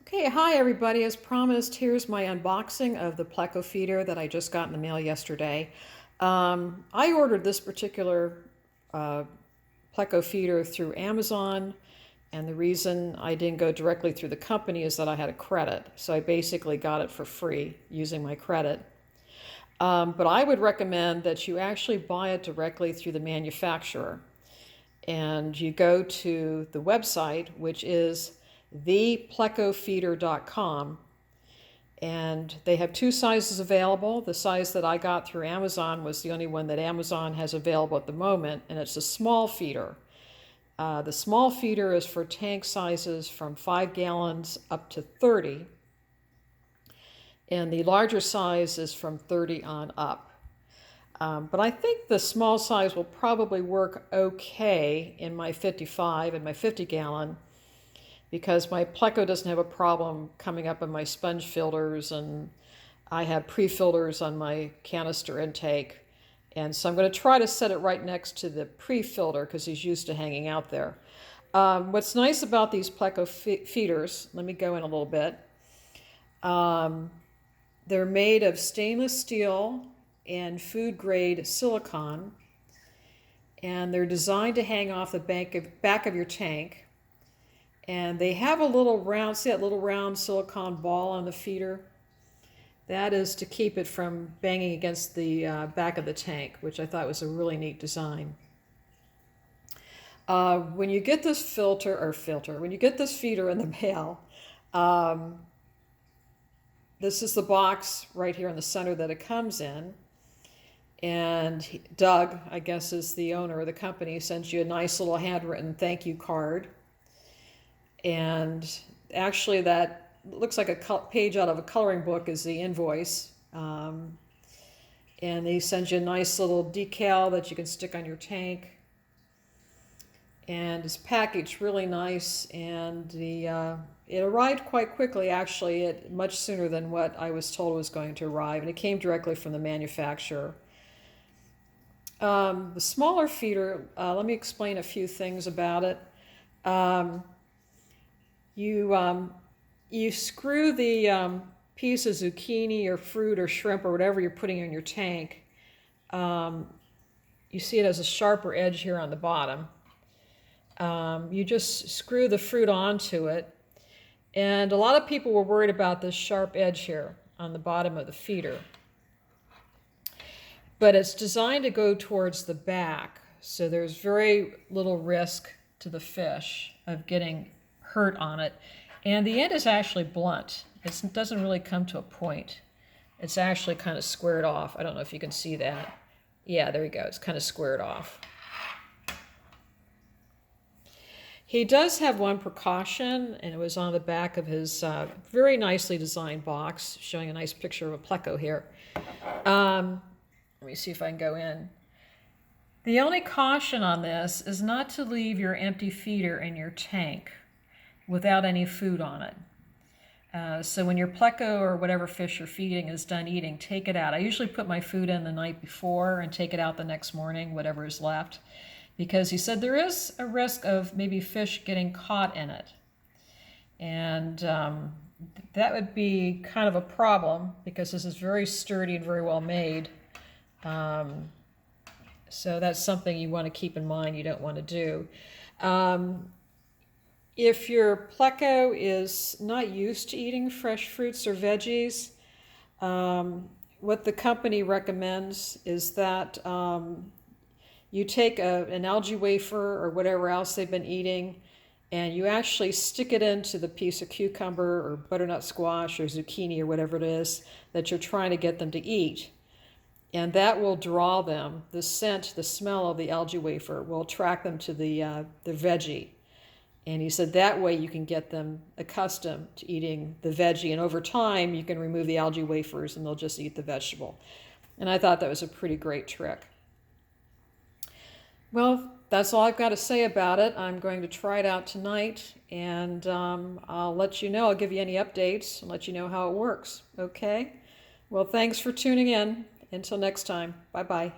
Okay, hi everybody. As promised, here's my unboxing of the Pleco Feeder that I just got in the mail yesterday. I ordered this particular uh, Pleco Feeder through Amazon, and the reason I didn't go directly through the company is that I had a credit. So I basically got it for free using my credit. But I would recommend that you actually buy it directly through the manufacturer. And you go to the website, which is theplecofeeder.com, and they have two sizes available. The size that I got through Amazon was the only one that Amazon has available at the moment, and it's a small feeder. The small feeder is for tank sizes from 5 gallons up to 30, and the larger size is from 30 on up. But I think the small size will probably work okay in my 55 and my 50 gallon, because my Pleco doesn't have a problem coming up in my sponge filters, and I have pre-filters on my canister intake. And so I'm going to try to set it right next to the pre-filter because he's used to hanging out there. What's nice about these Pleco feeders, let me go in a little bit. They're made of stainless steel and food grade silicone, and they're designed to hang off the back of your tank. And they have a little round, see that little round silicone ball on the feeder? That is to keep it from banging against the back of the tank, which I thought was a really neat design. When you get this when you get this feeder in the mail, this is the box right here in the center that it comes in. And Doug, I guess is the owner of the company, sends you a nice little handwritten thank you card. And actually that looks like a page out of a coloring book is the invoice. And he sends you a nice little decal that you can stick on your tank. And it's packaged really nice, and it arrived quite quickly, actually, much sooner than what I was told was going to arrive, and it came directly from the manufacturer. The smaller feeder, let me explain a few things about it. You screw the piece of zucchini or fruit or shrimp or whatever you're putting in your tank. You see it has a sharper edge here on the bottom. You just screw the fruit onto it. And a lot of people were worried about this sharp edge here on the bottom of the feeder. But it's designed to go towards the back, so there's very little risk to the fish of getting hurt on it. And the end is actually blunt. It doesn't really come to a point. It's actually kind of squared off. I don't know if you can see that. Yeah, there you go. It's kind of squared off. He does have one precaution, and it was on the back of his very nicely designed box, showing a nice picture of a Pleco here. Let me see if I can go in. The only caution on this is not to leave your empty feeder in your tank without any food on it. So when your Pleco or whatever fish you're feeding is done eating, take it out. I usually put my food in the night before and take it out the next morning, whatever is left, because he said there is a risk of maybe fish getting caught in it. And that would be kind of a problem because this is very sturdy and very well made. So that's something you want to keep in mind you don't want to do. If your Pleco is not used to eating fresh fruits or veggies, what the company recommends is that you take an algae wafer or whatever else they've been eating, and you actually stick it into the piece of cucumber or butternut squash or zucchini or whatever it is that you're trying to get them to eat. And that will draw them. The scent, the smell of the algae wafer will attract them to the veggie. And he said that way you can get them accustomed to eating the veggie. And over time, you can remove the algae wafers and they'll just eat the vegetable. And I thought that was a pretty great trick. Well, that's all I've got to say about it. I'm going to try it out tonight, and I'll let you know. I'll give you any updates and let you know how it works. Okay? Well, thanks for tuning in. Until next time, bye-bye.